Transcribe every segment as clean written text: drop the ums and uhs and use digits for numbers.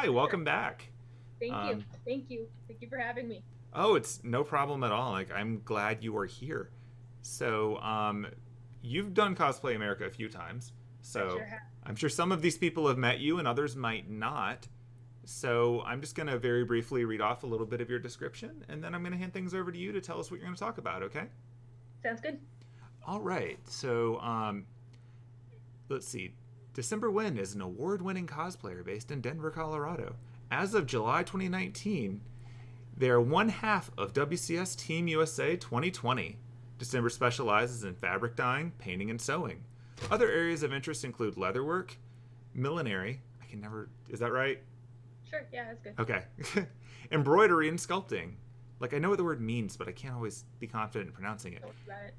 Hi, welcome back. Thank you. Um, Thank you. Thank you for having me. oh, it's no problem at all. Like, I'm glad you are here. So, you've done Cosplay America a few times. I So, sure have. I'm sure some of these people have met you and others might not. So, I'm just going to very briefly read off a little bit of your description and then I'm going to hand things over to you to tell us what you're going to talk about, okay? Sounds good. All right. So, let's see. December Wynn is an award winning cosplayer based in Denver, Colorado. As of July 2019, they are one half of WCS Team USA 2020. December specializes in fabric dyeing, painting, and sewing. Other areas of interest include leatherwork, millinery. I can never. Is that right? Sure. Yeah, that's good. Okay. Embroidery and sculpting. Like, I know what the word means, but I can't always be confident in pronouncing it. Don't worry about it.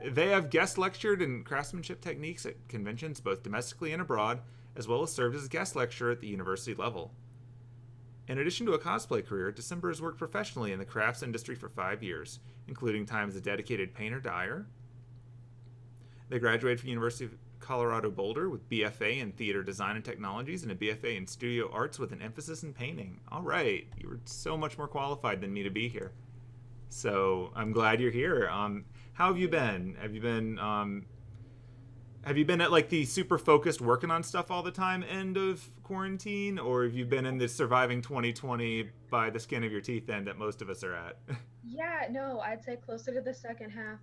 Um, they have guest lectured in craftsmanship techniques at conventions both domestically and abroad, as well as served as a guest lecturer at the university level. In addition to a cosplay career, December has worked professionally in the crafts industry for 5 years, including time as a dedicated painter dyer. They graduated from the University of Colorado Boulder with BFA in Theater Design and Technologies and a BFA in Studio Arts with an emphasis in painting. All right, you were so much more qualified than me to be here. So I'm glad you're here. How have you been? Have you been at like the super focused working on stuff all the time end of quarantine, or have you been in this surviving 2020 by the skin of your teeth end that most of us are at? Yeah, no, I'd say closer to the second half.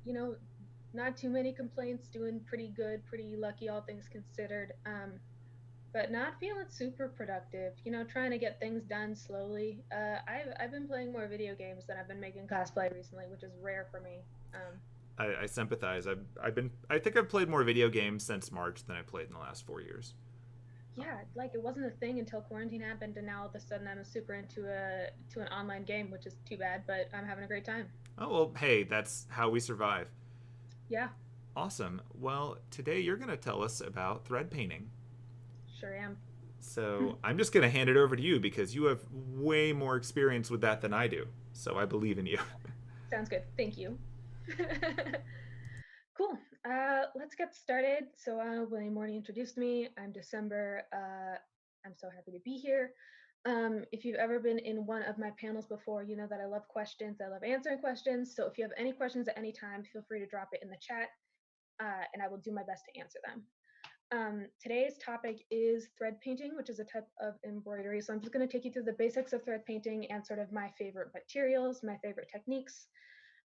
You know, not too many complaints, doing pretty good, pretty lucky, all things considered. But not feeling super productive. Trying to get things done slowly. I've been playing more video games than I've been making cosplay recently, which is rare for me. I sympathize. I think I've played more video games since March than I played in the last 4 years. Yeah, like it wasn't a thing until quarantine happened, and now all of a sudden I'm super into an online game, which is too bad, but I'm having a great time. Oh well, hey, that's how we survive. Yeah, Awesome. Well, today you're going to tell us about thread painting. sure am. So I'm just going to hand it over to you because you have way more experience with that than I do. So I believe in you. Sounds good. Thank you. Cool. Let's get started. So, William Morney introduced me. I'm December. I'm so happy to be here. If you've ever been in one of my panels before, you know that I love questions. I love answering questions. So, if you have any questions at any time, feel free to drop it in the chat, and I will do my best to answer them. Today's topic is thread painting, which is a type of embroidery. So I'm just going to take you through the basics of thread painting and sort of my favorite materials, my favorite techniques.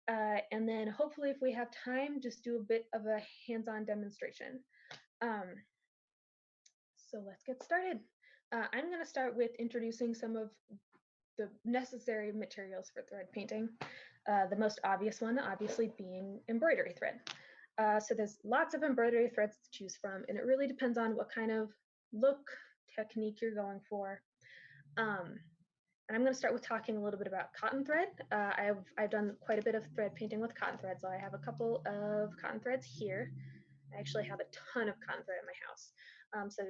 And then hopefully if we have time, just do a bit of a hands-on demonstration. Um, so let's get started. I'm going to start with introducing some of the necessary materials for thread painting. The most obvious one, obviously, being embroidery thread. So there's lots of embroidery threads to choose from, and it really depends on what kind of look, technique you're going for. And I'm going to start with talking a little bit about cotton thread. I've done quite a bit of thread painting with cotton thread, so I have a couple of cotton threads here. I actually have a ton of cotton thread in my house. So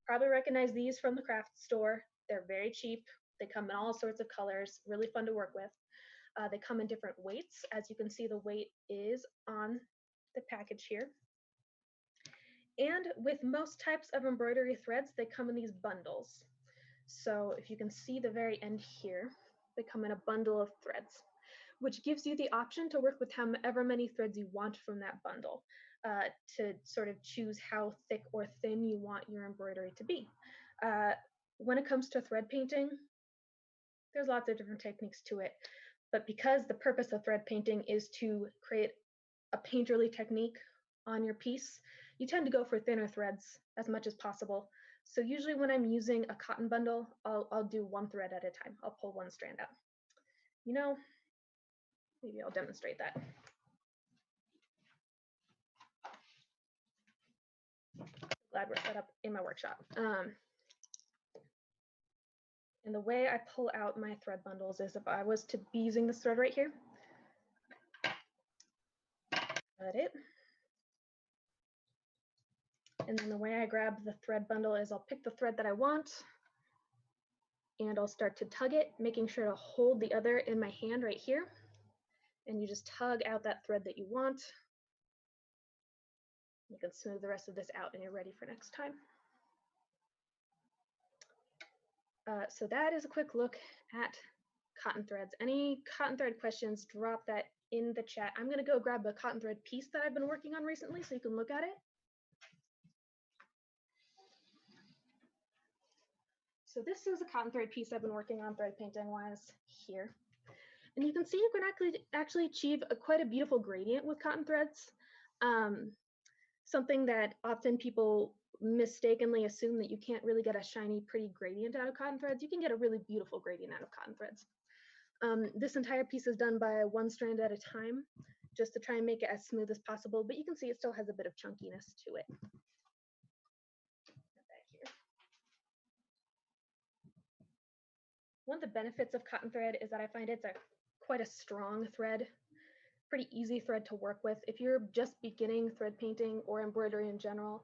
probably recognize these from the craft store. They're very cheap. They come in all sorts of colors, really fun to work with. They come in different weights. As you can see, the weight is on the package here. And with most types of embroidery threads, they come in these bundles. So if you can see the very end here, they come in a bundle of threads, which gives you the option to work with however many threads you want from that bundle, to sort of choose how thick or thin you want your embroidery to be. When it comes to thread painting, there's lots of different techniques to it, but because the purpose of thread painting is to create a painterly technique on your piece, you tend to go for thinner threads as much as possible. So usually when I'm using a cotton bundle, I'll do one thread at a time. I'll pull one strand out. You know, maybe I'll demonstrate that. Glad we're set up in my workshop. And the way I pull out my thread bundles is if I was to be using this thread right here, cut it. And then the way I grab the thread bundle is I'll pick the thread that I want, and I'll start to tug it, making sure to hold the other in my hand right here. And you just tug out that thread that you want. You can smooth the rest of this out and you're ready for next time. So that is a quick look at cotton threads. Any cotton thread questions, drop that in the chat. I'm going to go grab a cotton thread piece that I've been working on recently so you can look at it. So this is a cotton thread piece I've been working on thread painting wise here. And you can see you can actually achieve quite a beautiful gradient with cotton threads. Something that often people mistakenly assume that you can't really get a shiny, pretty gradient out of cotton threads. You can get a really beautiful gradient out of cotton threads. This entire piece is done by one strand at a time, just to try and make it as smooth as possible, but you can see it still has a bit of chunkiness to it. One of the benefits of cotton thread is that I find it's quite a strong thread, pretty easy thread to work with. If you're just beginning thread painting or embroidery in general,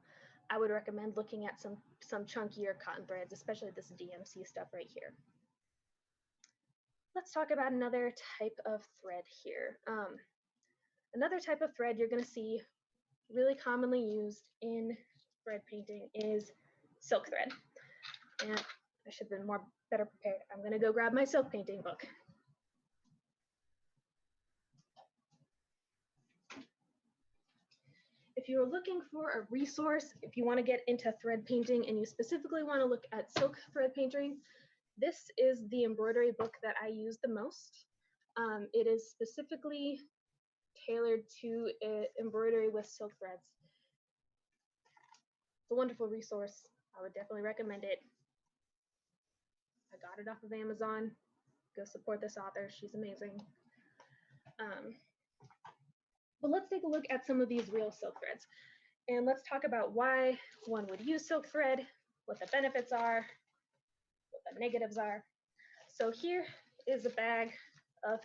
I would recommend looking at some chunkier cotton threads, especially this DMC stuff right here. Let's talk about another type of thread here. Another type of thread you're going to see really commonly used in thread painting is silk thread. And I should have been better prepared. I'm going to go grab my silk painting book. If you're looking for a resource, if you want to get into thread painting and you specifically want to look at silk thread painting, this is the embroidery book that I use the most. It is specifically tailored to embroidery with silk threads. It's a wonderful resource. I would definitely recommend it. I got it off of Amazon. Go support this author. She's amazing. But let's take a look at some of these real silk threads. And let's talk about why one would use silk thread, what the benefits are, what the negatives are. So here is a bag of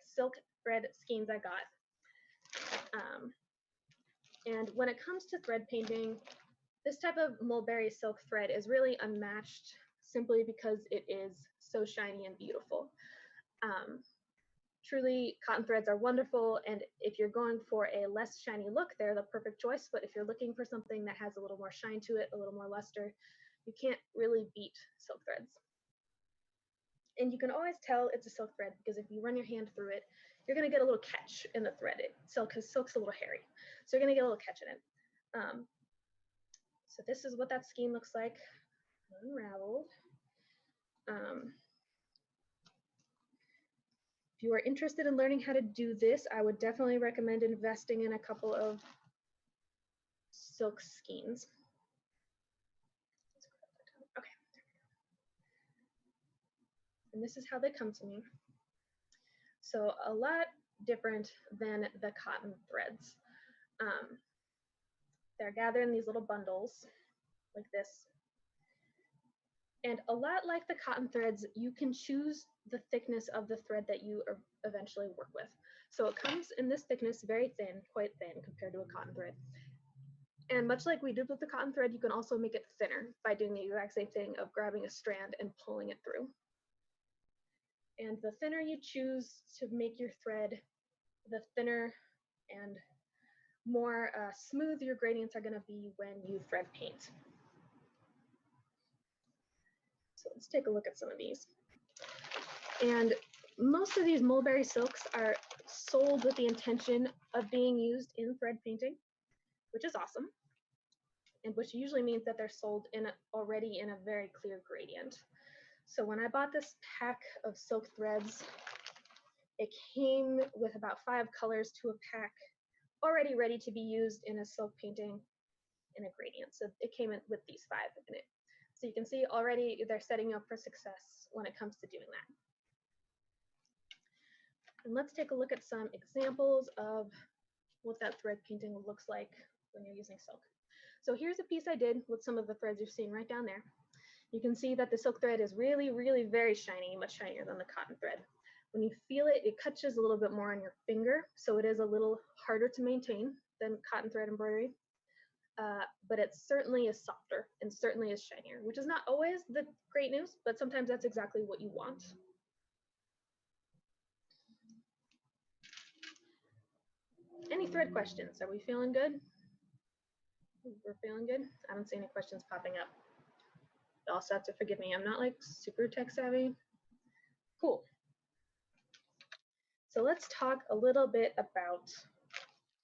silk thread skeins I got. And when it comes to thread painting, this type of mulberry silk thread is really unmatched simply because it is so shiny and beautiful. Truly, cotton threads are wonderful, and if you're going for a less shiny look, they're the perfect choice. But if you're looking for something that has a little more shine to it, a little more luster, you can't really beat silk threads. And you can always tell it's a silk thread because if you run your hand through it, you're going to get a little catch in the thread. Because silk's a little hairy, so you're going to get a little catch in it. So this is what that skein looks like unraveled. If you are interested in learning how to do this, I would definitely recommend investing in a couple of silk skeins. Okay. And this is how they come to me. So a lot different than the cotton threads. They're gathered in these little bundles like this. And a lot like the cotton threads, you can choose the thickness of the thread that you eventually work with. So it comes in this thickness, very thin, quite thin compared to a cotton thread. And much like we did with the cotton thread, you can also make it thinner by doing the exact same thing of grabbing a strand and pulling it through. And the thinner you choose to make your thread, the thinner and more smooth your gradients are going to be when you thread paint. So let's take a look at some of these. And most of these mulberry silks are sold with the intention of being used in thread painting, which is awesome, and which usually means that they're sold already in a very clear gradient. So when I bought this pack of silk threads, it came with about 5 colors to a pack already ready to be used in a silk painting in a gradient. So it came in with these 5 in it. So you can see already they're setting you up for success when it comes to doing that. And let's take a look at some examples of what that thread painting looks like when you're using silk. So here's a piece I did with some of the threads you're seeing right down there. You can see that the silk thread is really, really very shiny, much shinier than the cotton thread. When you feel it, it catches a little bit more on your finger, so it is a little harder to maintain than cotton thread embroidery. But it certainly is softer and certainly is shinier, which is not always the great news, but sometimes that's exactly what you want. Any thread questions? Are we feeling good? We're feeling good? I don't see any questions popping up. You also have to forgive me. I'm not like super tech savvy. Cool. So let's talk a little bit about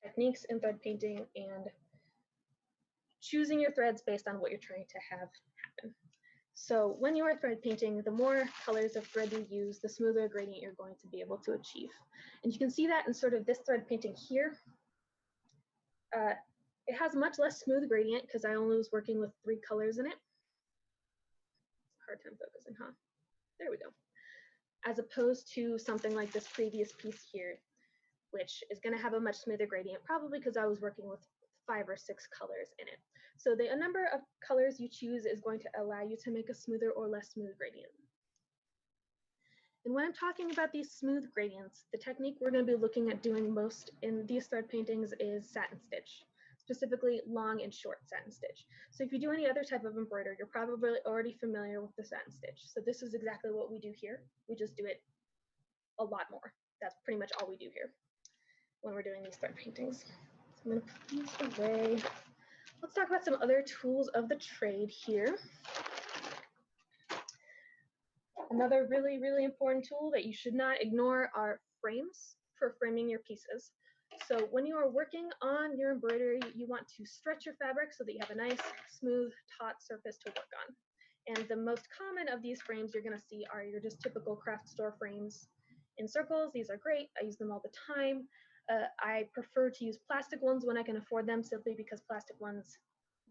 techniques in thread painting and choosing your threads based on what you're trying to have happen. So when you are thread painting, the more colors of thread you use, the smoother gradient you're going to be able to achieve. And you can see that in sort of this thread painting here. It has much less smooth gradient because I only was working with 3 colors in it. Hard time focusing, huh? There we go. As opposed to something like this previous piece here, which is going to have a much smoother gradient, probably because I was working with 5 or 6 colors in it. So the number of colors you choose is going to allow you to make a smoother or less smooth gradient. And when I'm talking about these smooth gradients, the technique we're going to be looking at doing most in these thread paintings is satin stitch, specifically long and short satin stitch. So if you do any other type of embroidery, you're probably already familiar with the satin stitch. So this is exactly what we do here. We just do it a lot more. That's pretty much all we do here when we're doing these thread paintings. So I'm going to put these away. Let's talk about some other tools of the trade here. Another really, really important tool that you should not ignore are frames for framing your pieces. So when you are working on your embroidery, you want to stretch your fabric so that you have a nice, smooth, taut surface to work on. And the most common of these frames you're going to see are your just typical craft store frames in circles. These are great. I use them all the time. I prefer to use plastic ones when I can afford them, simply because plastic ones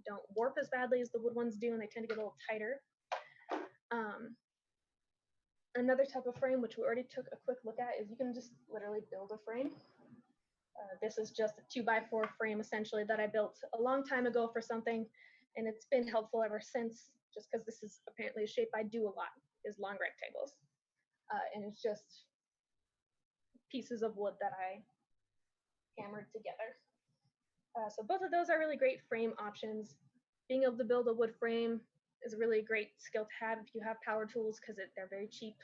don't warp as badly as the wood ones do, and they tend to get a little tighter. Another type of frame, which we already took a quick look at, is you can just literally build a frame. This is just a 2x4 frame, essentially, that I built a long time ago for something, and it's been helpful ever since, just because this is apparently a shape I do a lot, is long rectangles. And it's just pieces of wood that I hammered together. So both of those are really great frame options. Being able to build a wood frame is a really great skill to have if you have power tools, because they're very cheap.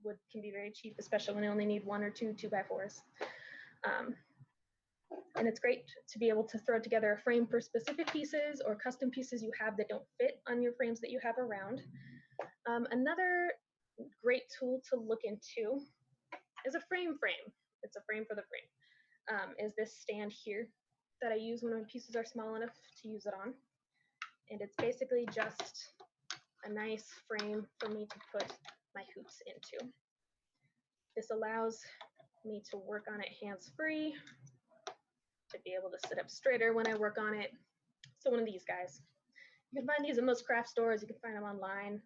Wood can be very cheap, especially when you only need 1 or 2 2x4s. And it's great to be able to throw together a frame for specific pieces or custom pieces you have that don't fit on your frames that you have around. Another great tool to look into is a frame. It's a frame for the frame. Is this stand here that I use when my pieces are small enough to use it on. And it's basically just a nice frame for me to put my hoops into. This allows me to work on it hands-free, to be able to sit up straighter when I work on it. So one of these guys. You can find these at most craft stores. You can find them online.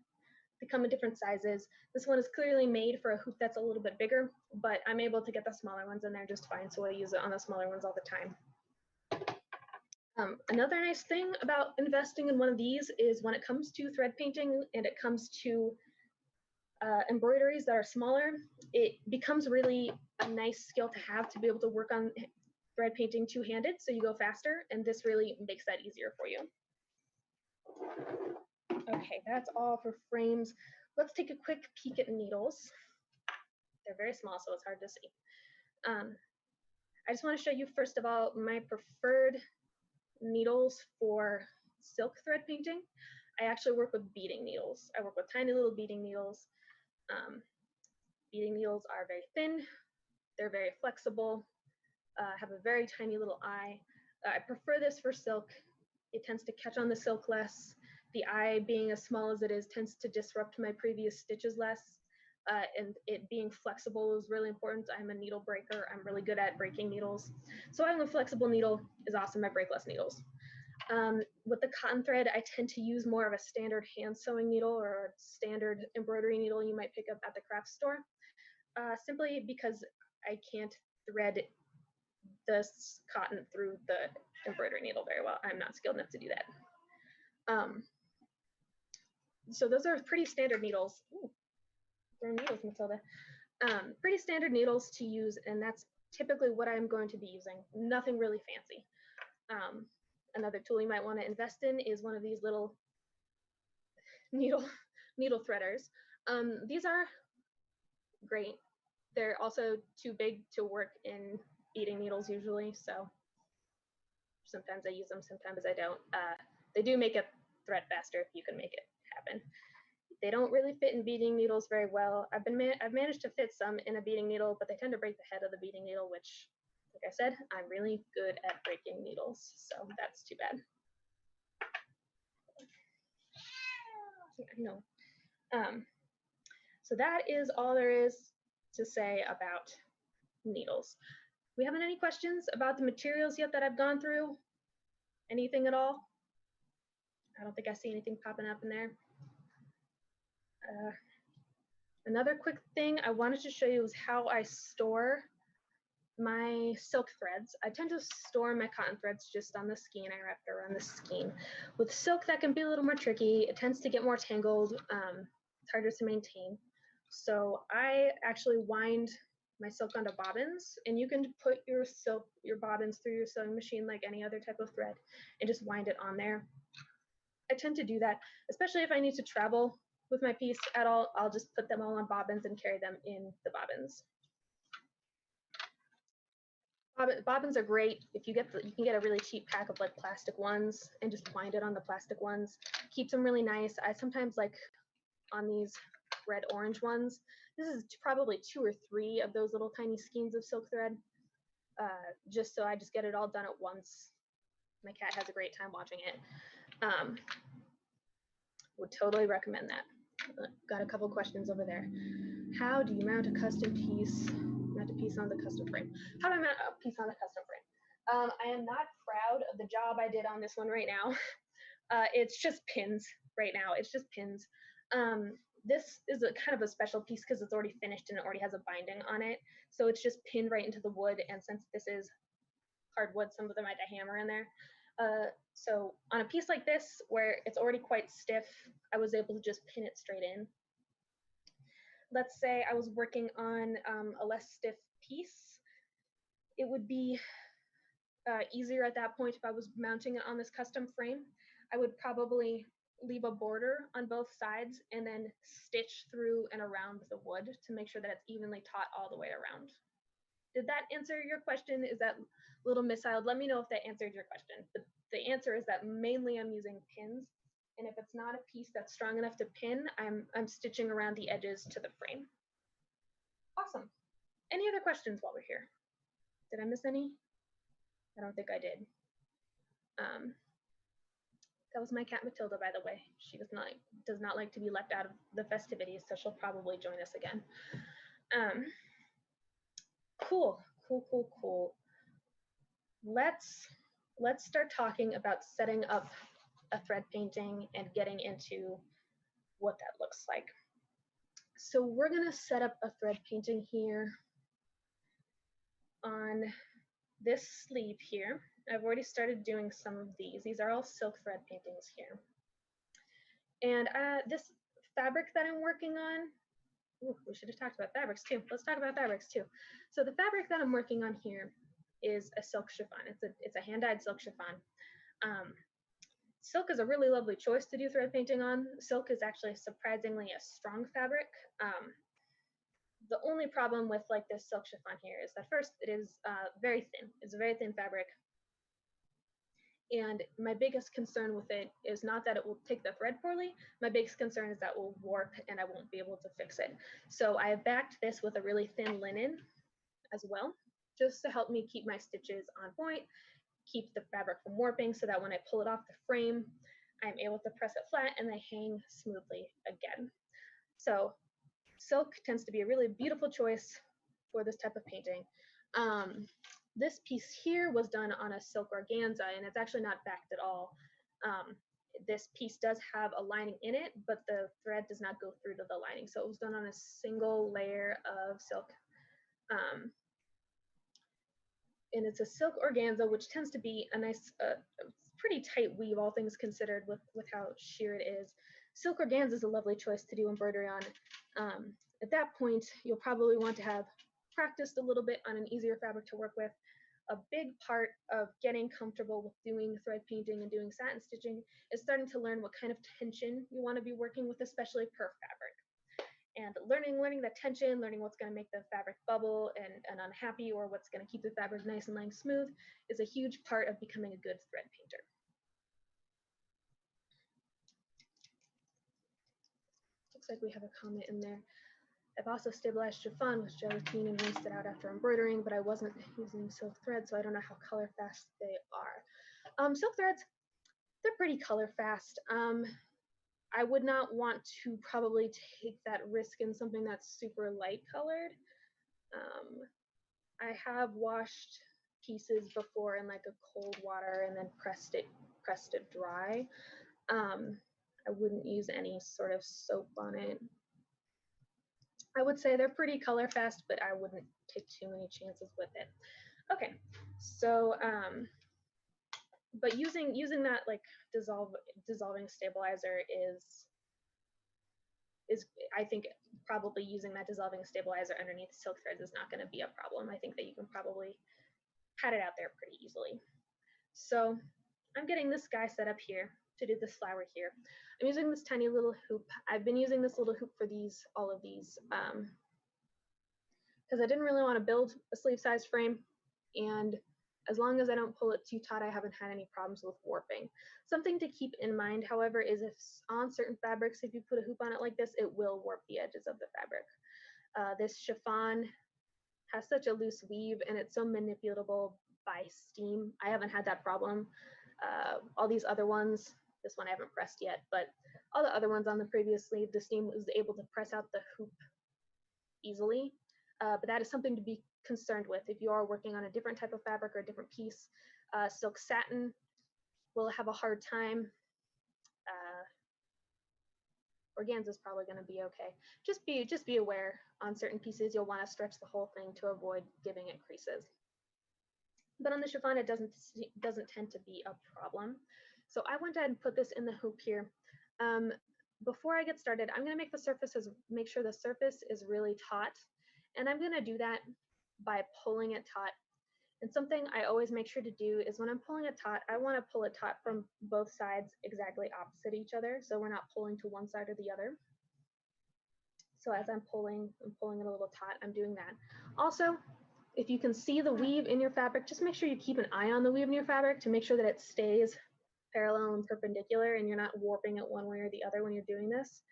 They come in different sizes. This one is clearly made for a hoop that's a little bit bigger, but I'm able to get the smaller ones in there just fine, so I use it on the smaller ones all the time. Another nice thing about investing in one of these is when it comes to thread painting and it comes to embroideries that are smaller, it becomes really a nice skill to have to be able to work on thread painting two-handed, so you go faster, and this really makes that easier for you. Okay, that's all for frames. Let's take a quick peek at needles. They're very small, so it's hard to see. I just want to show you, first of all, my preferred needles for silk thread painting. I actually work with beading needles. I work with tiny little beading needles. Beading needles are very thin. They're very flexible, have a very tiny little eye. I prefer this for silk. It tends to catch on the silk less. The eye, being as small as it is, tends to disrupt my previous stitches less. And it being flexible is really important. I'm a needle breaker. I'm really good at breaking needles. So having a flexible needle is awesome. I break less needles. With the cotton thread, I tend to use more of a standard hand sewing needle or a standard embroidery needle you might pick up at the craft store, simply because I can't thread this cotton through the embroidery needle very well. I'm not skilled enough to do that. So those are pretty standard needles. Ooh, they're needles, Matilda. Pretty standard needles to use, and that's typically what I'm going to be using. Nothing really fancy. Another tool you might want to invest in is one of these little needle threaders. These are great. They're also too big to work in beading needles usually, so sometimes I use them, sometimes I don't. They do make a thread faster if you can make it happen. They don't really fit in beading needles very well. I've managed to fit some in a beading needle, but they tend to break the head of the beading needle, which, like I said, I'm really good at breaking needles, so that's too bad. No. So that is all there is to say about needles. We haven't any questions about the materials yet that I've gone through? Anything at all? I don't think I see anything popping up in there. Another quick thing I wanted to show you is how I store my silk threads. I tend to store my cotton threads just on the skein. I wrap it around the skein. With silk, that can be a little more tricky. It tends to get more tangled. It's harder to maintain. So I actually wind my silk onto bobbins, and you can put your bobbins through your sewing machine like any other type of thread and just wind it on there. I tend to do that, especially if I need to travel with my piece at all. I'll just put them all on bobbins and carry them in the bobbins. Bobbins are great if you can get a really cheap pack of like plastic ones and just wind it on the plastic ones. Keeps them really nice. I sometimes like on these red orange ones. This is probably 2 or 3 of those little tiny skeins of silk thread. Just so I just get it all done at once. My cat has a great time watching it. Would totally recommend that. Got a couple questions over there. How do you mount a custom piece? Mount a piece on the custom frame. How do I mount a piece on the custom frame? I am not proud of the job I did on this one right now. It's just pins right now. It's just pins. This is a kind of a special piece because it's already finished and it already has a binding on it. So it's just pinned right into the wood. And since this is hardwood, some of them had a hammer in there. So on a piece like this, where it's already quite stiff, I was able to just pin it straight in. Let's say I was working on a less stiff piece. It would be easier at that point if I was mounting it on this custom frame. I would probably leave a border on both sides and then stitch through and around the wood to make sure that it's evenly taut all the way around. Did that answer your question? Is that a little missiled? Let me know if that answered your question. But the answer is that mainly I'm using pins. And if it's not a piece that's strong enough to pin, I'm stitching around the edges to the frame. Awesome. Any other questions while we're here? Did I miss any? I don't think I did. That was my cat Matilda, by the way. She does not like to be left out of the festivities, so she'll probably join us again. Cool. Let's start talking about setting up a thread painting and getting into what that looks like. So we're gonna set up a thread painting here on this sleeve here. I've already started doing some of these. These are all silk thread paintings here. And this fabric that I'm working on, we should have talked about fabrics too. Let's talk about fabrics too. So the fabric that I'm working on here is a silk chiffon. It's a hand-dyed silk chiffon. Silk is a really lovely choice to do thread painting on. Silk is actually surprisingly a strong fabric. The only problem with like this silk chiffon here is that first it is very thin. It's a very thin fabric. And my biggest concern with it is not that it will take the thread poorly. My biggest concern is that it will warp and I won't be able to fix it. So I have backed this with a really thin linen as well, just to help me keep my stitches on point, keep the fabric from warping so that when I pull it off the frame, I'm able to press it flat and they hang smoothly again. So silk tends to be a really beautiful choice for this type of painting. This piece here was done on a silk organza and it's actually not backed at all. This piece does have a lining in it, but the thread does not go through to the lining. So it was done on a single layer of silk. And it's a silk organza, which tends to be a nice, pretty tight weave, all things considered, with how sheer it is. Silk organza is a lovely choice to do embroidery on. At that point, you'll probably want to have practiced a little bit on an easier fabric to work with. A big part of getting comfortable with doing thread painting and doing satin stitching is starting to learn what kind of tension you want to be working with, especially per fabric. And learning that tension, learning what's going to make the fabric bubble and unhappy, or what's going to keep the fabric nice and laying smooth, is a huge part of becoming a good thread painter. Looks like we have a comment in there. I've also stabilized chiffon with gelatine and rinsed it out after embroidering, but I wasn't using silk thread, so I don't know how color fast they are. Silk threads, they're pretty color fast. I would not want to probably take that risk in something that's super light colored. I have washed pieces before in like a cold water and then pressed it dry. I wouldn't use any sort of soap on it. I would say they're pretty color fast, but I wouldn't take too many chances with it. Okay, so but using that like dissolving stabilizer is I think probably using that dissolving stabilizer underneath silk threads is not going to be a problem. I think that you can probably pat it out there pretty easily. So I'm getting this guy set up here to do this flower here. I'm using this tiny little hoop. I've been using this little hoop for all of these because I didn't really want to build a sleeve size frame, and as long as I don't pull it too taut, I haven't had any problems with warping. Something to keep in mind, however, is if on certain fabrics, if you put a hoop on it like this, it will warp the edges of the fabric. This chiffon has such a loose weave and it's so manipulatable by steam. I haven't had that problem. All these other ones, this one I haven't pressed yet, but all the other ones on the previous sleeve, the steam was able to press out the hoop easily. But that is something to be concerned with if you are working on a different type of fabric or a different piece. Silk satin will have a hard time. Organza is probably going to be okay. Just be aware on certain pieces you'll want to stretch the whole thing to avoid giving it creases. But on the chiffon, it doesn't tend to be a problem. So I went ahead and put this in the hoop here. Before I get started, I'm going to make sure the surface is really taut. And I'm going to do that by pulling it taut. And something I always make sure to do is when I'm pulling it taut, I want to pull it taut from both sides exactly opposite each other. So we're not pulling to one side or the other. So as I'm pulling it a little taut, I'm doing that. Also, if you can see the weave in your fabric, just make sure you keep an eye on the weave in your fabric to make sure that it stays parallel and perpendicular and you're not warping it one way or the other when you're doing this.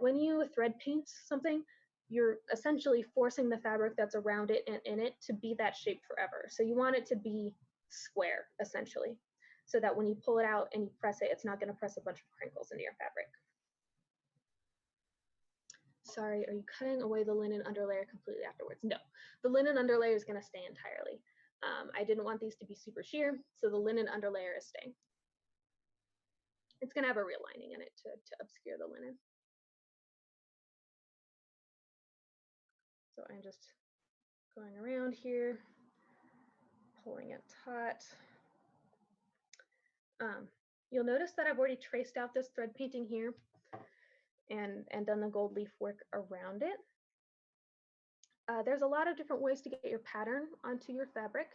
When you thread paint something, you're essentially forcing the fabric that's around it and in it to be that shape forever. So you want it to be square, essentially, so that when you pull it out and you press it, it's not going to press a bunch of crinkles into your fabric. Sorry, are you cutting away the linen underlayer completely afterwards? No, the linen underlayer is going to stay entirely. I didn't want these to be super sheer, so the linen underlayer is staying. It's going to have a real lining in it to obscure the linen. So I'm just going around here, pulling it taut. You'll notice that I've already traced out this thread painting here and done the gold leaf work around it. There's a lot of different ways to get your pattern onto your fabric.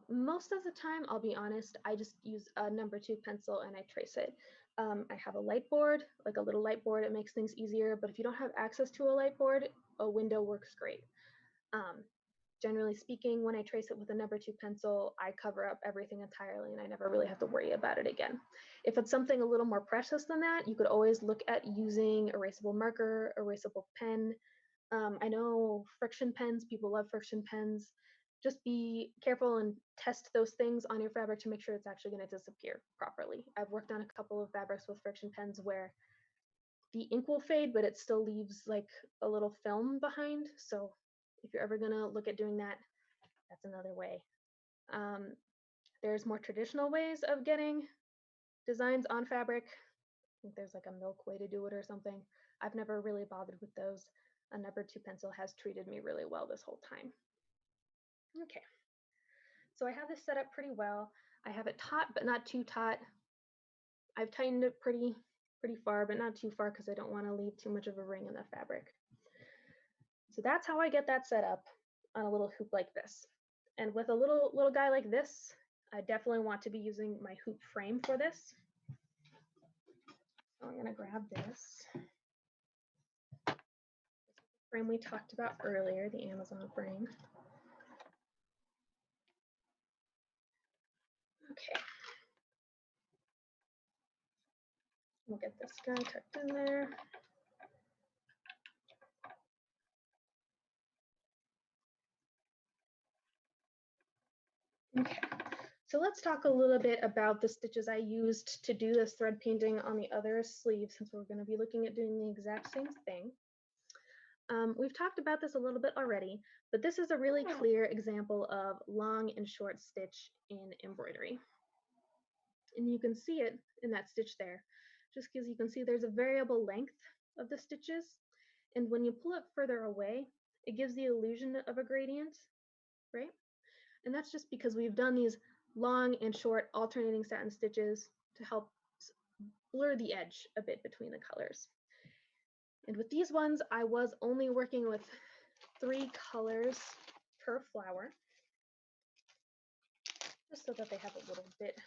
Most of the time, I'll be honest, I just use a number 2 pencil and I trace it. I have a light board, like a little light board. It makes things easier, but if you don't have access to a light board, a window works great. Generally speaking, when I trace it with a number 2 pencil, I cover up everything entirely and I never really have to worry about it again. If it's something a little more precious than that, you could always look at using erasable marker, erasable pen. I know friction pens, people love friction pens. Just be careful and test those things on your fabric to make sure it's actually going to disappear properly. I've worked on a couple of fabrics with friction pens where the ink will fade, but it still leaves like a little film behind. So if you're ever going to look at doing that, that's another way. There's more traditional ways of getting designs on fabric. I think there's like a milk way to do it or something. I've never really bothered with those. A number 2 pencil has treated me really well this whole time. Okay, so I have this set up pretty well. I have it taut, but not too taut. I've tightened it pretty far, but not too far because I don't want to leave too much of a ring in the fabric. So that's how I get that set up on a little hoop like this. And with a little guy like this, I definitely want to be using my hoop frame for this. So I'm going to grab this frame we talked about earlier, the Amazon frame. Okay. We'll get this guy tucked in there. Okay, so let's talk a little bit about the stitches I used to do this thread painting on the other sleeve, since we're going to be looking at doing the exact same thing. We've talked about this a little bit already, but this is a really clear example of long and short stitch in embroidery. And you can see it in that stitch there, just because you can see there's a variable length of the stitches. And when you pull it further away, it gives the illusion of a gradient, right? And that's just because we've done these long and short alternating satin stitches to help blur the edge a bit between the colors. And with these ones, I was only working with 3 colors per flower, just so that they have a little bit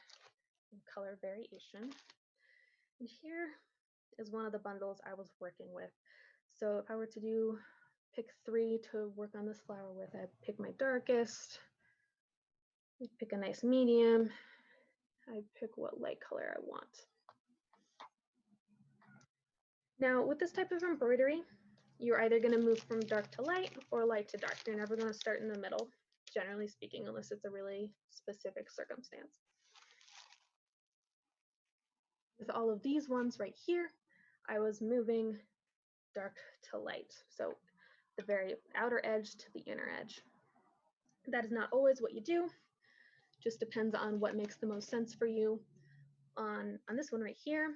of color variation. And here is one of the bundles I was working with. So if I were to pick 3 to work on this flower with, I'd pick my darkest, I'd pick a nice medium, I'd pick what light color I want. Now with this type of embroidery, you're either going to move from dark to light or light to dark. You're never going to start in the middle, generally speaking, unless it's a really specific circumstance. With all of these ones right here, I was moving dark to light. So the very outer edge to the inner edge. That is not always what you do. Just depends on what makes the most sense for you. On this one right here,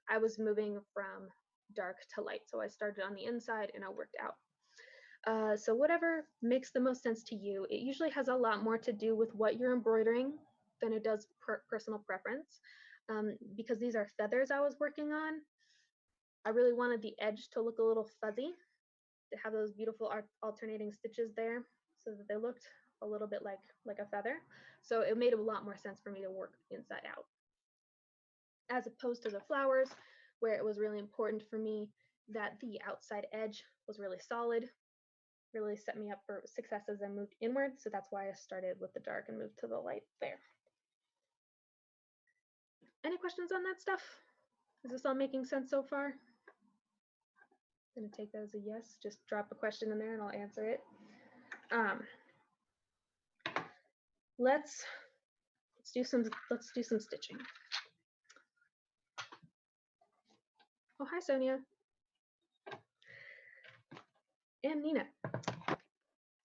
I was moving from dark to light. So I started on the inside and I worked out. So whatever makes the most sense to you. It usually has a lot more to do with what you're embroidering than it does personal preference. Because these are feathers I was working on, I really wanted the edge to look a little fuzzy, to have those beautiful alternating stitches there so that they looked a little bit like a feather. So it made a lot more sense for me to work inside out, as opposed to the flowers, where it was really important for me that the outside edge was really solid, really set me up for success as I moved inward. So that's why I started with the dark and moved to the light there. Any questions on that stuff? Is this all making sense so far? I'm gonna take that as a yes. Just drop a question in there and I'll answer it. Let's do some stitching. Oh, hi Sonia and Nina.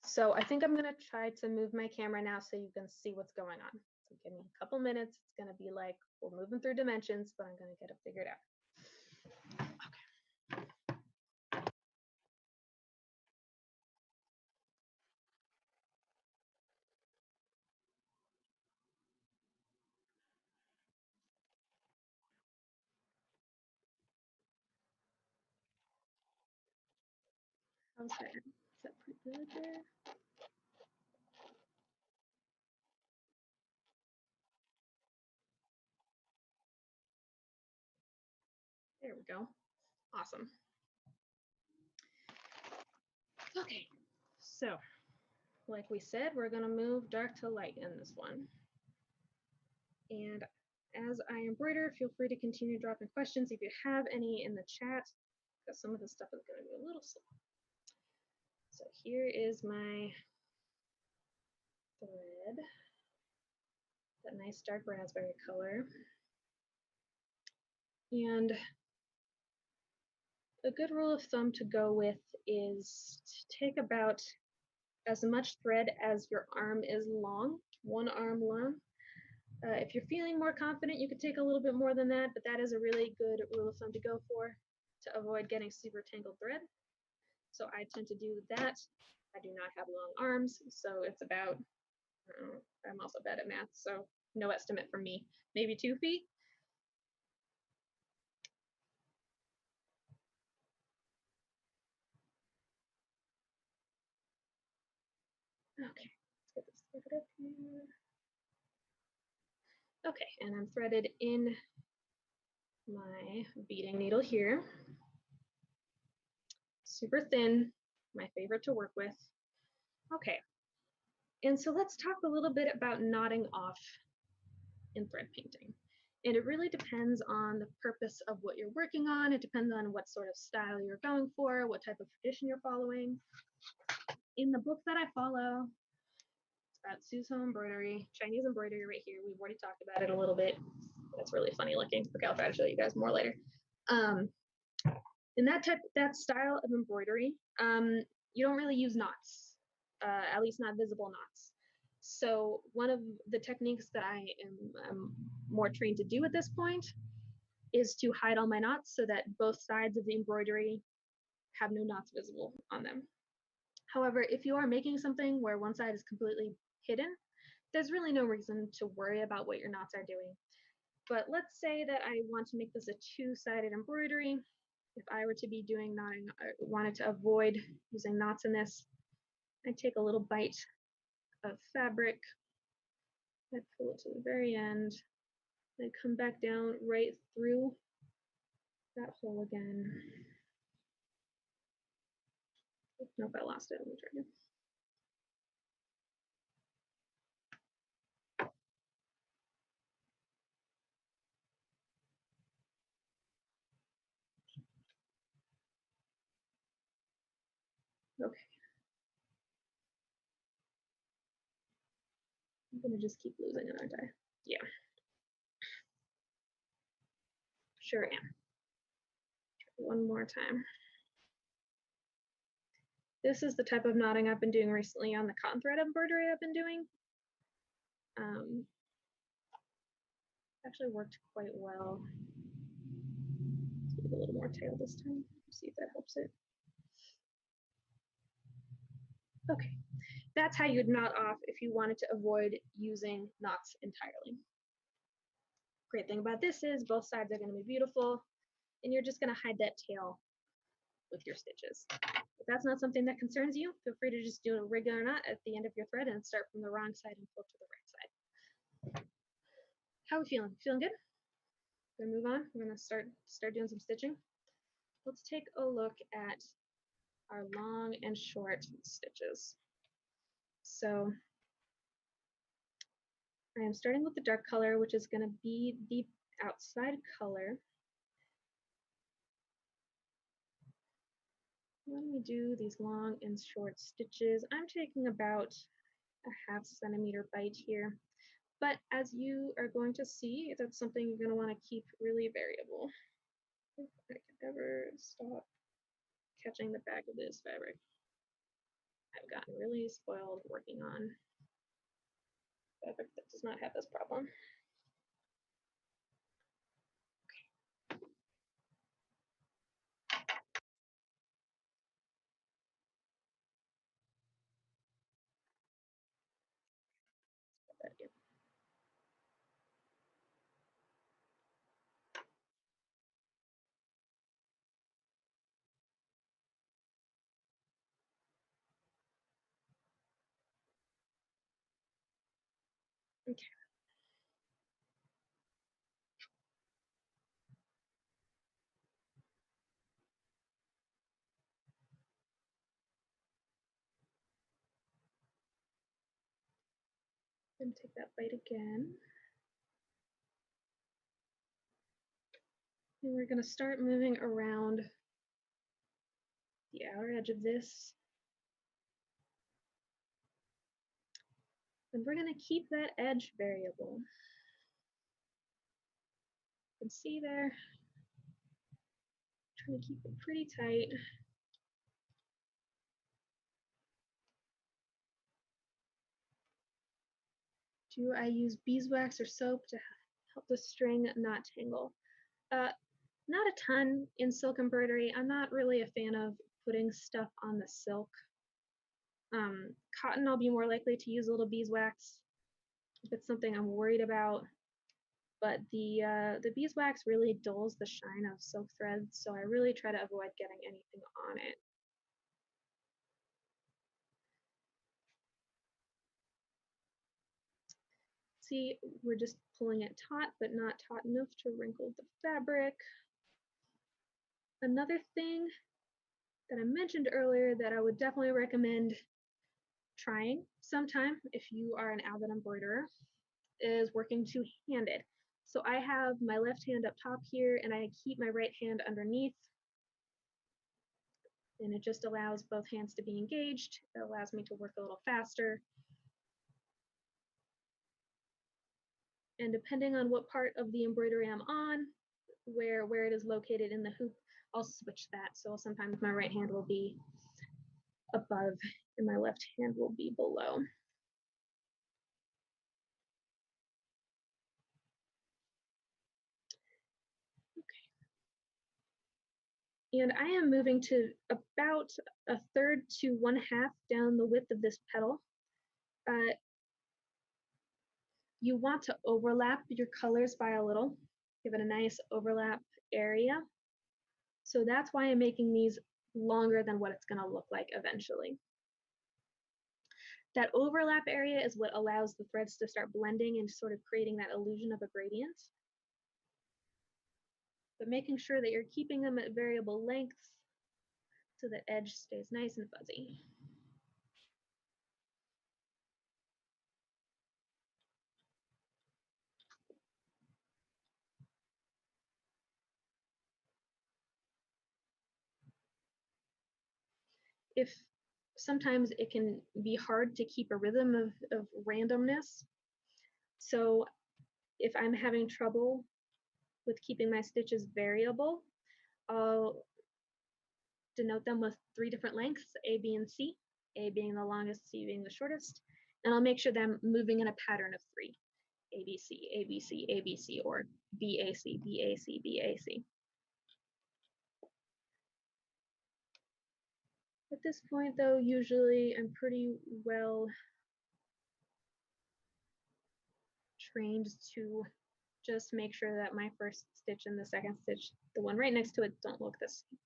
So I think I'm gonna try to move my camera now so you can see what's going on. So give me a couple minutes. It's gonna be like we're moving through dimensions, but I'm gonna get it figured out. How's that? Is that pretty good there? There we go. Awesome. Okay, so like we said, we're gonna move dark to light in this one. And as I embroider, feel free to continue dropping questions if you have any in the chat, because some of this stuff is gonna be a little slow. So here is my thread, that nice dark raspberry color. And a good rule of thumb to go with is to take about as much thread as your arm is long, 1 arm long. If you're feeling more confident, you could take a little bit more than that, but that is a really good rule of thumb to go for to avoid getting super tangled thread. So I tend to do that. I do not have long arms, so it's about, I'm also bad at math, so no estimate from me, maybe 2 feet. Okay, let's get this threaded up here. Okay, and I'm threaded in my beading needle here. Super thin, my favorite to work with. Okay, and so let's talk a little bit about knotting off in thread painting. And it really depends on the purpose of what you're working on. It depends on what sort of style you're going for, what type of tradition you're following. In the book that I follow, about Suzhou embroidery, Chinese embroidery right here. We've already talked about it a little bit. That's really funny looking. Okay, I'll try to show you guys more later. In that style of embroidery, you don't really use knots, at least not visible knots. So one of the techniques that I am more trained to do at this point is to hide all my knots so that both sides of the embroidery have no knots visible on them. However, if you are making something where one side is completely hidden, there's really no reason to worry about what your knots are doing. But let's say that I want to make this a two-sided embroidery. If I were to be doing knotting, I wanted to avoid using knots in this, I'd take a little bite of fabric, I'd pull it to the very end, and come back down right through that hole again. Nope, I lost it. Let me try again. Okay. I'm gonna just keep losing it, aren't I? Yeah. Sure am. Try one more time. This is the type of knotting I've been doing recently on the cotton thread embroidery I've been doing. Actually worked quite well. Let's give it a little more tail this time. See if that helps it. Okay, that's how you'd knot off if you wanted to avoid using knots entirely. Great thing about this is both sides are going to be beautiful, and you're just going to hide that tail with your stitches. If that's not something that concerns you, feel free to just do a regular knot at the end of your thread and start from the wrong side and flip to the right side. How are we feeling? Feeling good? We're gonna move on. We're gonna start doing some stitching. Let's take a look at our long and short stitches. So I am starting with the dark color, which is going to be the outside color. Let me do these long and short stitches. I'm taking about a 1/2 centimeter bite here, but as you are going to see, that's something you're going to want to keep really variable. If I can ever stop catching the back of this fabric. I've gotten really spoiled working on fabric that does not have this problem. Okay. And take that bite again. And we're going to start moving around the outer edge of this. And we're going to keep that edge variable. You can see there, trying to keep it pretty tight. Do I use beeswax or soap to help the string not tangle? Not a ton in silk embroidery. I'm not really a fan of putting stuff on the silk. Cotton, I'll be more likely to use a little beeswax if it's something I'm worried about. But the beeswax really dulls the shine of silk threads, so I really try to avoid getting anything on it. See, we're just pulling it taut, but not taut enough to wrinkle the fabric. Another thing that I mentioned earlier that I would definitely recommend trying sometime if you are an avid embroiderer is working two-handed. So I have my left hand up top here and I keep my right hand underneath, and it just allows both hands to be engaged. It allows me to work a little faster. And depending on what part of the embroidery I'm on, where it is located in the hoop, I'll switch that. So sometimes my right hand will be above and my left hand will be below. And I am moving to about 1/3 to 1/2 down the width of this petal. You want to overlap your colors by a little, give it a nice overlap area. So that's why I'm making these longer than what it's going to look like eventually. That overlap area is what allows the threads to start blending and sort of creating that illusion of a gradient. But making sure that you're keeping them at variable lengths so the edge stays nice and fuzzy. If sometimes it can be hard to keep a rhythm of randomness. So if I'm having trouble with keeping my stitches variable, I'll denote them with 3 different lengths, A, B, and C, A being the longest, C being the shortest, and I'll make sure that I'm moving in a pattern of 3, A, B, C, A, B, C, A, B, C, or B, A, C, B, A, C, B, A, C. At this point, though, usually I'm pretty well trained to just make sure that my first stitch and the second stitch, the one right next to it, don't look the same.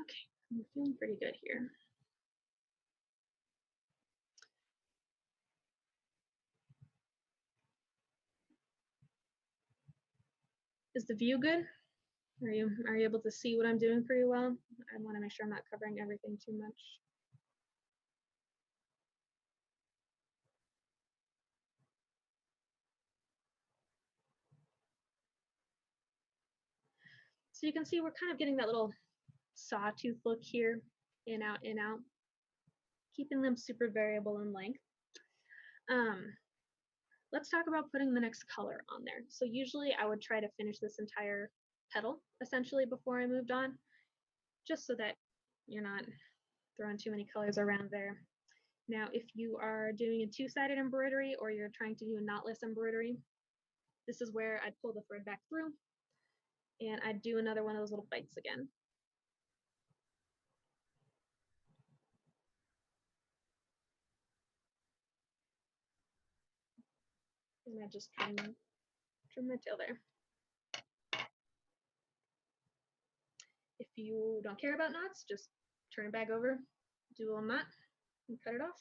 Okay, I'm feeling pretty good here. Is the view good? Are you able to see what I'm doing pretty well? I want to make sure I'm not covering everything too much. So you can see we're kind of getting that little sawtooth look here, in, out, keeping them super variable in length. Let's talk about putting the next color on there. So usually I would try to finish this entire petal essentially before I moved on, just so that you're not throwing too many colors around there. Now, if you are doing a two-sided embroidery or you're trying to do a knotless embroidery, this is where I'd pull the thread back through and I'd do another one of those little bites again. And I just trim my tail there. If you don't care about knots, just turn it back over, do a little knot, and cut it off.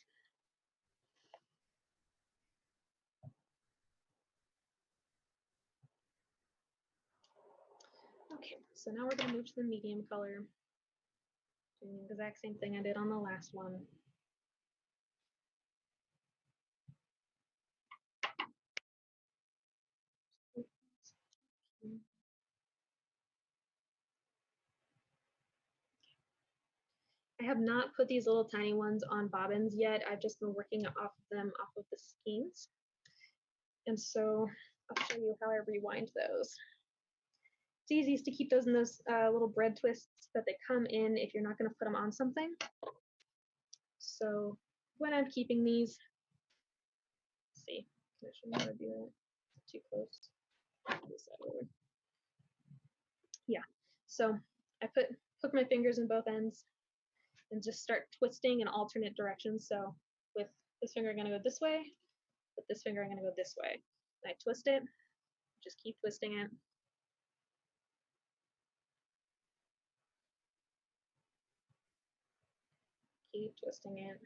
Okay, so now we're going to move to the medium color. Doing the exact same thing I did on the last one. I have not put these little tiny ones on bobbins yet. I've just been working off of the skeins. And so I'll show you how I rewind those. It's easiest to keep those in those little bread twists that they come in if you're not going to put them on something. So when I'm keeping these, let's see, I should never do that. Too close. Yeah. So I hook my fingers in both ends and just start twisting in alternate directions. So with this finger, I'm going to go this way. With this finger, I'm going to go this way. And I twist it, just keep twisting it. Keep twisting it.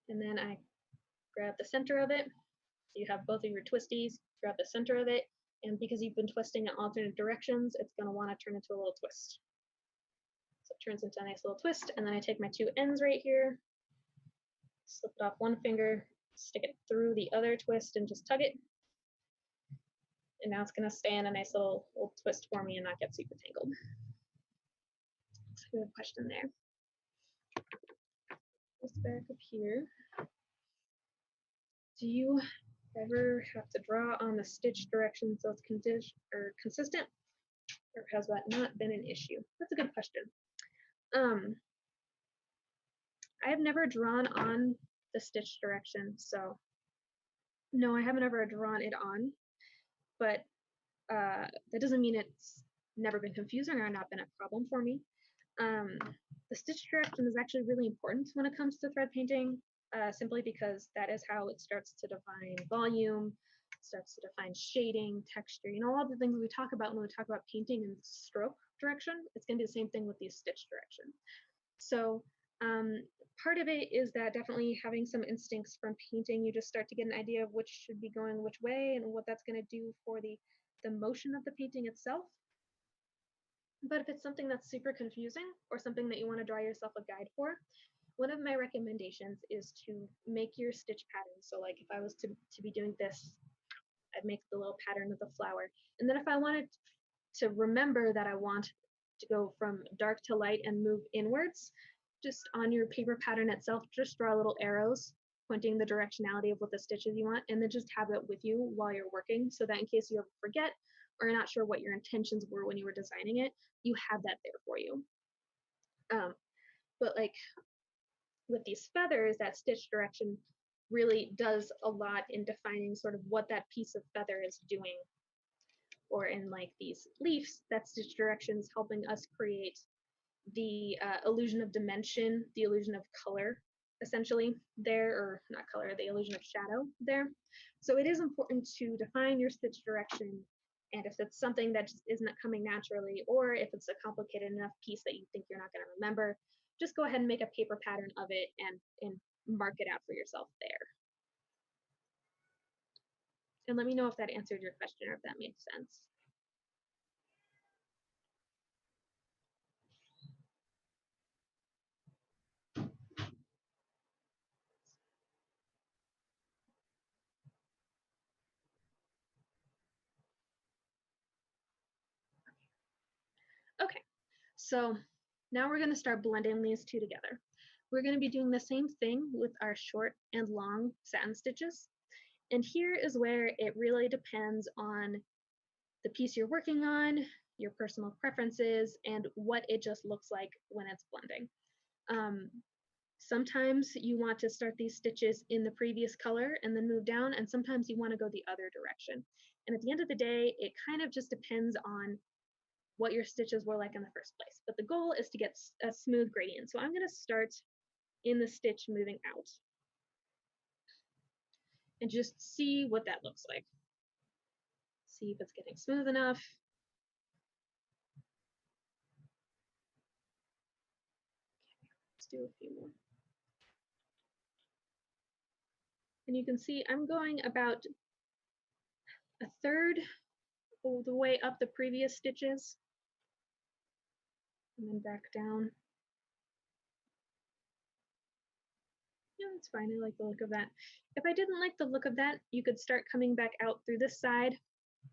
And then I grab the center of it. So you have both of your twisties, grab the center of it, and because you've been twisting in alternate directions, it's going to want to turn into a little twist. So it turns into a nice little twist, and then I take my two ends right here, slip it off one finger, stick it through the other twist, and just tug it. And now it's going to stay in a nice little twist for me and not get super tangled. That's a good question there. This back up here. Do you ever have to draw on the stitch direction so it's consistent, or has that not been an issue? That's a good question. I have never drawn on the stitch direction, so no, I haven't ever drawn it on, but that doesn't mean it's never been confusing or not been a problem for me. The stitch direction is actually really important when it comes to thread painting, simply because that is how it starts to define volume, starts to define shading, texture, all of the things we talk about when we talk about painting and stroke direction. It's going to be the same thing with the stitch direction. So part of it is that definitely having some instincts from painting, you just start to get an idea of which should be going which way and what that's going to do for the motion of the painting itself. But if it's something that's super confusing or something that you want to draw yourself a guide for, one of my recommendations is to make your stitch pattern. So like if I was to be doing this, I'd make the little pattern of the flower. And then if I wanted to remember that I want to go from dark to light and move inwards, just on your paper pattern itself, just draw little arrows pointing the directionality of what the stitches you want, and then just have it with you while you're working, so that in case you ever forget or you're not sure what your intentions were when you were designing it, you have that there for you. But like with these feathers, that stitch direction really does a lot in defining sort of what that piece of feather is doing. Or in like these leaves, that stitch direction is helping us create the illusion of dimension, the illusion of color, essentially there, or not color, the illusion of shadow there. So it is important to define your stitch direction, and if it's something that just isn't coming naturally, or if it's a complicated enough piece that you think you're not going to remember, just go ahead and make a paper pattern of it and mark it out for yourself there. And let me know if that answered your question or if that made sense. Okay, so now we're going to start blending these two together. We're going to be doing the same thing with our short and long satin stitches. And here is where it really depends on the piece you're working on, your personal preferences, and what it just looks like when it's blending. Sometimes you want to start these stitches in the previous color and then move down, and sometimes you want to go the other direction. And at the end of the day, it kind of just depends on what your stitches were like in the first place. But the goal is to get a smooth gradient. So I'm going to start in the stitch moving out and just see what that looks like. See if it's getting smooth enough. Let's do a few more. And you can see I'm going about a third of the way up the previous stitches and then back down. Yeah, that's fine. I like the look of that. If I didn't like the look of that, you could start coming back out through this side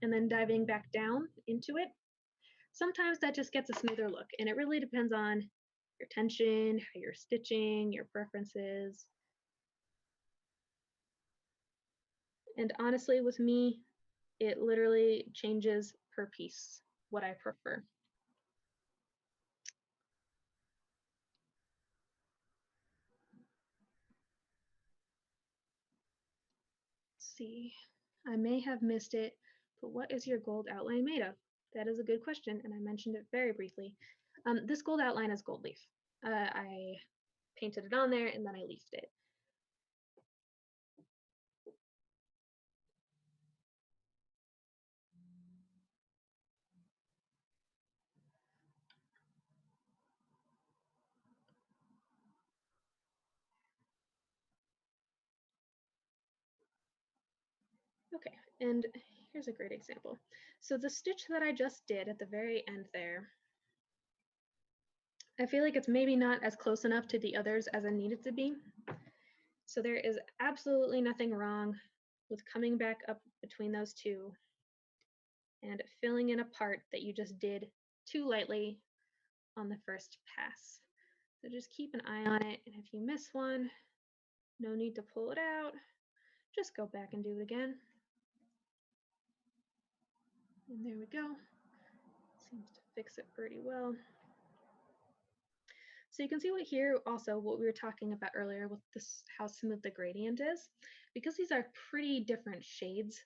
and then diving back down into it. Sometimes that just gets a smoother look, and it really depends on your tension, how you're stitching, your preferences. And honestly, with me, it literally changes per piece what I prefer. Let's see, I may have missed it, but what is your gold outline made of? That is a good question, and I mentioned it very briefly. This gold outline is gold leaf. I painted it on there and then I leafed it. Okay, and here's a great example. So the stitch that I just did at the very end there, I feel like it's maybe not as close enough to the others as I need it to be. So there is absolutely nothing wrong with coming back up between those two and filling in a part that you just did too lightly on the first pass. So just keep an eye on it, and if you miss one, no need to pull it out. Just go back and do it again. And there we go. Seems to fix it pretty well. So you can see what here also what we were talking about earlier with this, how smooth the gradient is. Because these are pretty different shades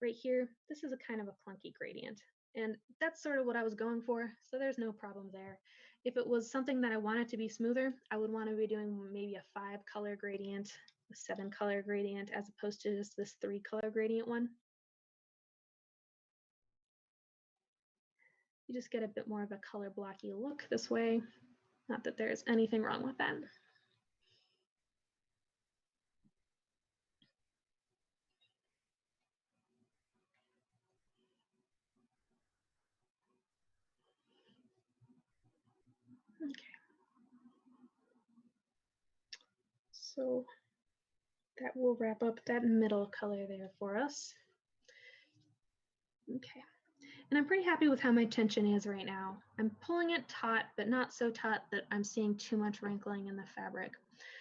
right here, this is a kind of a clunky gradient. And that's sort of what I was going for, so there's no problem there. If it was something that I wanted to be smoother, I would want to be doing maybe a 5-color gradient, a 7-color gradient, as opposed to just this 3-color gradient one. You just get a bit more of a color blocky look this way. Not that there's anything wrong with that. Okay. So that will wrap up that middle color there for us. Okay. And I'm pretty happy with how my tension is right now. I'm pulling it taut, but not so taut that I'm seeing too much wrinkling in the fabric.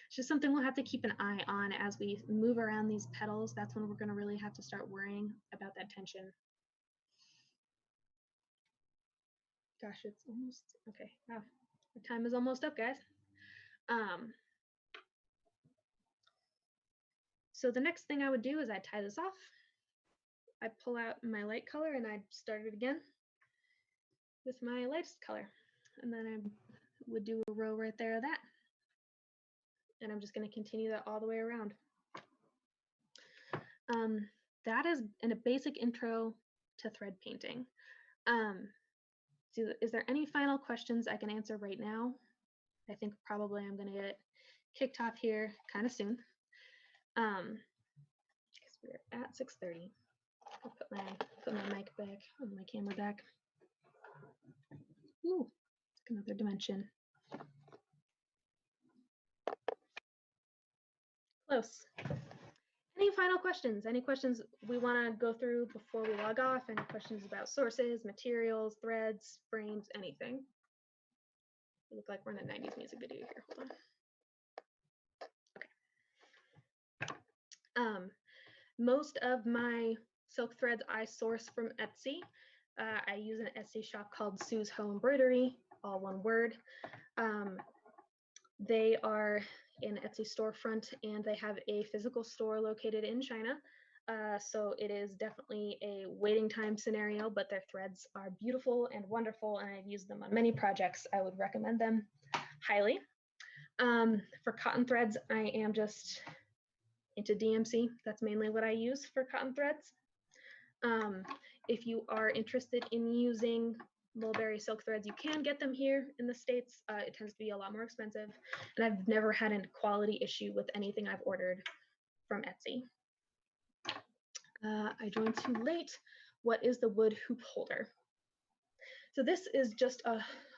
It's just something we'll have to keep an eye on as we move around these petals. That's when we're going to really have to start worrying about that tension. Gosh, it's almost, okay, wow. The time is almost up, guys. So the next thing I would do is I tie this off. I pull out my light color and I start it again with my lightest color. And then I would do a row right there of that. And I'm just going to continue that all the way around. That is in a basic intro to thread painting. So is there any final questions I can answer right now? I think probably I'm going to get kicked off here kind of soon. Because we're at 6:30. I'll put my mic back, or my camera back. Ooh, another dimension. Close. Any final questions? Any questions we want to go through before we log off? Any questions about sources, materials, threads, frames, anything? It look like we're in a 90s music video here. Hold on. Okay. Most of my silk threads I source from Etsy. I use an Etsy shop called Sue's Home Embroidery, all one word. They are an Etsy storefront, and they have a physical store located in China. So it is definitely a waiting time scenario, but their threads are beautiful and wonderful, and I've used them on many projects. I would recommend them highly. For cotton threads, I am just into DMC. That's mainly what I use for cotton threads. If you are interested in using mulberry silk threads, you can get them here in the States. It tends to be a lot more expensive, and I've never had a quality issue with anything I've ordered from Etsy. I joined too late. What is the wood hoop holder? So this is just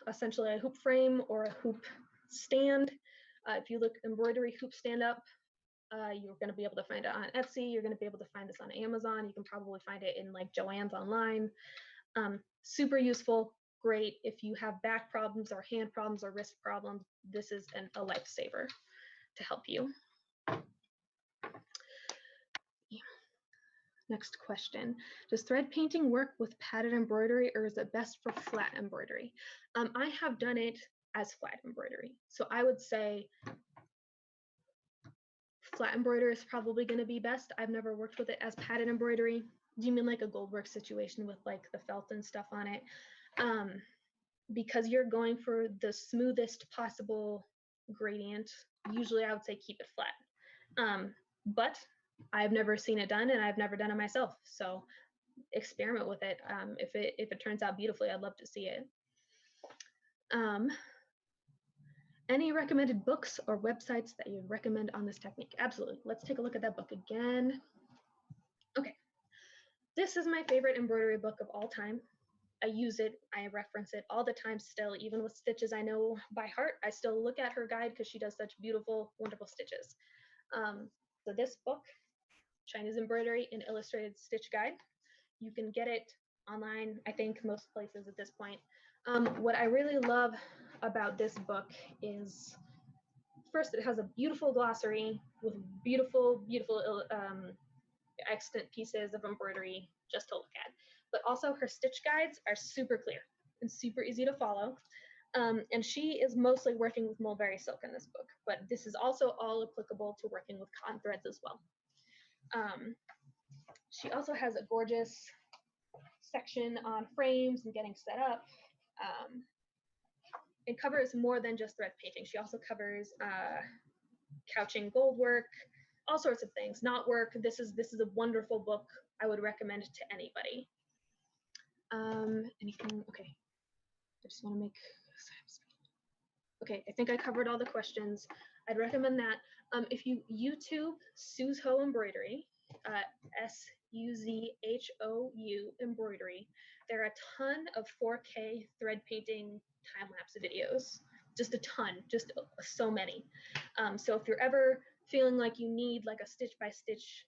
essentially a hoop frame or a hoop stand. If you look embroidery hoop stand up, you're going to be able to find it on Etsy. You're going to be able to find this on Amazon. You can probably find it in like Joann's online. Super useful, great if you have back problems or hand problems or wrist problems. This is a lifesaver to help you. Next question. Does thread painting work with padded embroidery, or is it best for flat embroidery? I have done it as flat embroidery. So I would say flat embroidery is probably going to be best. I've never worked with it as padded embroidery. Do you mean like a goldwork situation with like the felt and stuff on it? Because you're going for the smoothest possible gradient, usually I would say keep it flat. But I've never seen it done, and I've never done it myself. So experiment with it. If it turns out beautifully, I'd love to see it. Any recommended books or websites that you'd recommend on this technique? Absolutely. Let's take a look at that book again. Okay. This is my favorite embroidery book of all time. I use it, I reference it all the time still, even with stitches I know by heart. I still look at her guide because she does such beautiful, wonderful stitches. So this book, Chinese Embroidery, an Illustrated Stitch Guide, you can get it online, I think most places at this point. What I really love about this book is, first, it has a beautiful glossary with beautiful, beautiful extant pieces of embroidery just to look at. But also her stitch guides are super clear and super easy to follow. And she is mostly working with mulberry silk in this book, but this is also all applicable to working with cotton threads as well. She also has a gorgeous section on frames and getting set up. It covers more than just thread painting. She also covers couching gold work, all sorts of things. Knot work. This is a wonderful book. I would recommend it to anybody. Anything? Okay. I just want to make. Okay, I think I covered all the questions. I'd recommend that. If you YouTube Suzhou Embroidery, SUZHOU Embroidery, there are a ton of 4K thread painting time-lapse videos. Just a ton, just so many. So if you're ever feeling like you need like a stitch-by-stitch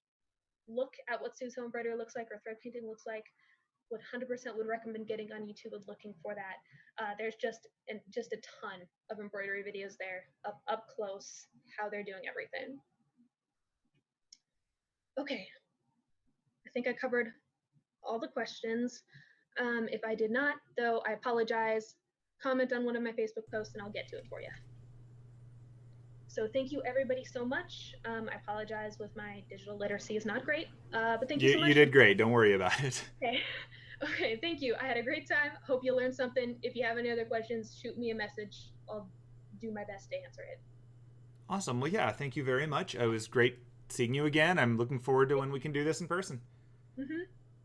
look at what Suzhou Embroidery looks like or thread painting looks like, 100% would recommend getting on YouTube and looking for that. There's just a ton of embroidery videos there, up close, how they're doing everything. Okay, I think I covered all the questions. If I did not, though, I apologize. Comment on one of my Facebook posts and I'll get to it for you. So thank you everybody so much. I apologize with my digital literacy is not great, but thank you so much. You did great. Don't worry about it. Okay. Okay, thank you. I had a great time. Hope you learned something. If you have any other questions, shoot me a message. I'll do my best to answer it. Awesome. Well, yeah, thank you very much. It was great seeing you again. I'm looking forward to when we can do this in person. Mm-hmm.